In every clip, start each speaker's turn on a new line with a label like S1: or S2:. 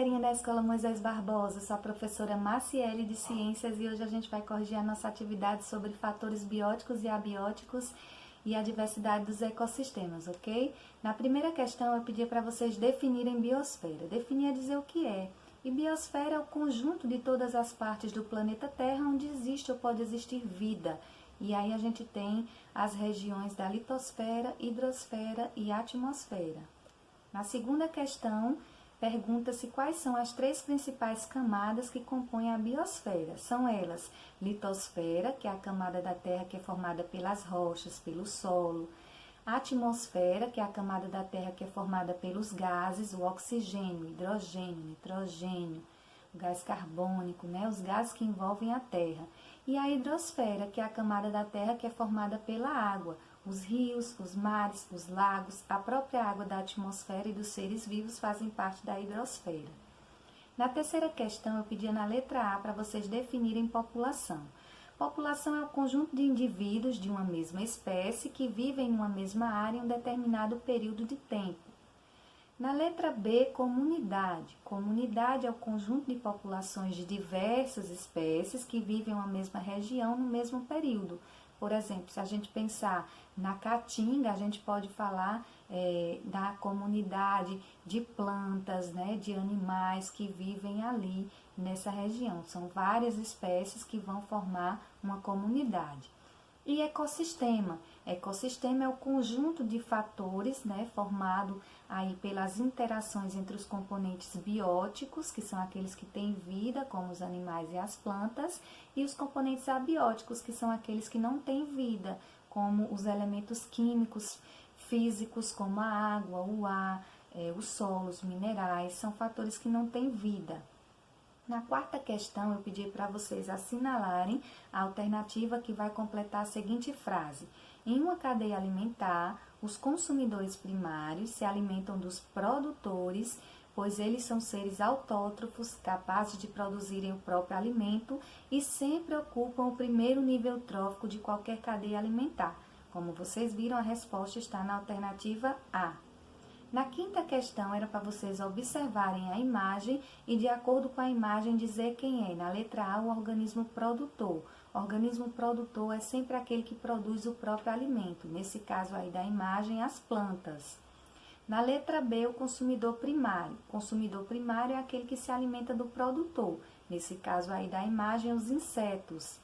S1: galerinha da Escola Moisés Barbosa, sou a professora Maciele de Ciências e hoje a gente vai corrigir a nossa atividade sobre fatores bióticos e abióticos e a diversidade dos ecossistemas, ok? Na primeira questão eu pedi para vocês definirem biosfera. Definir é dizer o que é. E biosfera é o conjunto de todas as partes do planeta Terra onde existe ou pode existir vida. E aí a gente tem as regiões da litosfera, hidrosfera e atmosfera. Na segunda questão, pergunta-se quais são as três principais camadas que compõem a biosfera. São elas: litosfera, que é a camada da Terra que é formada pelas rochas, pelo solo; atmosfera, que é a camada da Terra que é formada pelos gases, o oxigênio, hidrogênio, nitrogênio, o gás carbônico, os gases que envolvem a Terra; e a hidrosfera, que é a camada da Terra que é formada pela água, os rios, os mares, os lagos, a própria água da atmosfera e dos seres vivos fazem parte da hidrosfera. Na terceira questão, eu pedi na letra A para vocês definirem população. População é o conjunto de indivíduos de uma mesma espécie que vivem em uma mesma área em um determinado período de tempo. Na letra B, comunidade. Comunidade é o conjunto de populações de diversas espécies que vivem em uma mesma região no mesmo período. Por exemplo, se a gente pensar na Caatinga, a gente pode falar da comunidade de plantas, de animais que vivem ali nessa região. São várias espécies que vão formar uma comunidade. E ecossistema. Ecossistema é o conjunto de fatores, formado aí pelas interações entre os componentes bióticos, que são aqueles que têm vida, como os animais e as plantas, e os componentes abióticos, que são aqueles que não têm vida, como os elementos químicos, físicos, como a água, o ar, o solo, os minerais, são fatores que não têm vida. Na quarta questão, eu pedi para vocês assinalarem a alternativa que vai completar a seguinte frase: em uma cadeia alimentar, os consumidores primários se alimentam dos produtores, pois eles são seres autótrofos, capazes de produzirem o próprio alimento e sempre ocupam o primeiro nível trófico de qualquer cadeia alimentar. Como vocês viram, a resposta está na alternativa A. Na quinta questão, era para vocês observarem a imagem e, de acordo com a imagem, dizer quem é. Na letra A, o organismo produtor. O organismo produtor é sempre aquele que produz o próprio alimento. Nesse caso aí da imagem, as plantas. Na letra B, o consumidor primário. O consumidor primário é aquele que se alimenta do produtor. Nesse caso aí da imagem, os insetos.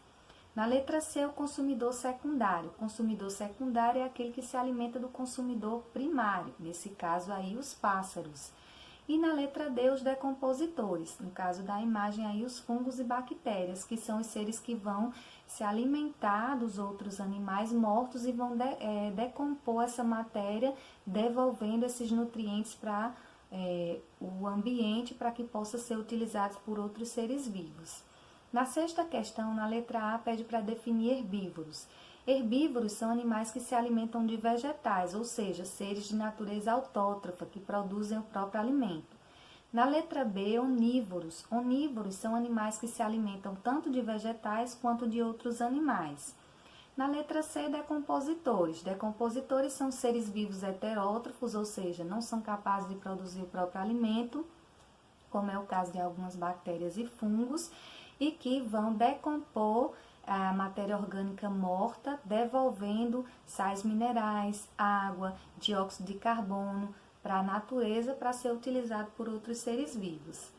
S1: Na letra C, o consumidor secundário. O consumidor secundário é aquele que se alimenta do consumidor primário, nesse caso aí os pássaros. E na letra D, os decompositores, no caso da imagem aí os fungos e bactérias, que são os seres que vão se alimentar dos outros animais mortos e vão decompor essa matéria, devolvendo esses nutrientes para o ambiente para que possa ser utilizados por outros seres vivos. Na sexta questão, na letra A, pede para definir herbívoros. Herbívoros são animais que se alimentam de vegetais, ou seja, seres de natureza autótrofa, que produzem o próprio alimento. Na letra B, onívoros. Onívoros são animais que se alimentam tanto de vegetais quanto de outros animais. Na letra C, decompositores. Decompositores são seres vivos heterótrofos, ou seja, não são capazes de produzir o próprio alimento, como é o caso de algumas bactérias e fungos, e que vão decompor a matéria orgânica morta, devolvendo sais minerais, água, dióxido de carbono para a natureza para ser utilizado por outros seres vivos.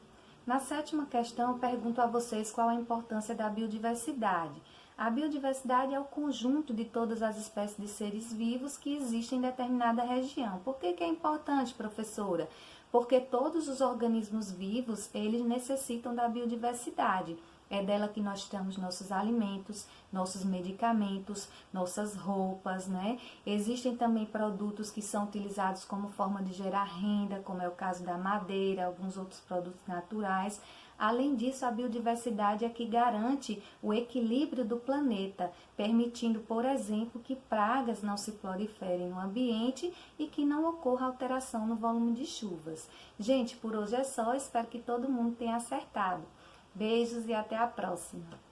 S1: Na sétima questão, eu pergunto a vocês qual a importância da biodiversidade. A biodiversidade é o conjunto de todas as espécies de seres vivos que existem em determinada região. Por que é importante, professora? Porque todos os organismos vivos, eles necessitam da biodiversidade. É dela que nós tiramos nossos alimentos, nossos medicamentos, nossas roupas, Existem também produtos que são utilizados como forma de gerar renda, como é o caso da madeira, alguns outros produtos naturais. Além disso, a biodiversidade é que garante o equilíbrio do planeta, permitindo, por exemplo, que pragas não se proliferem no ambiente e que não ocorra alteração no volume de chuvas. Gente, por hoje é só, espero que todo mundo tenha acertado. Beijos e até a próxima!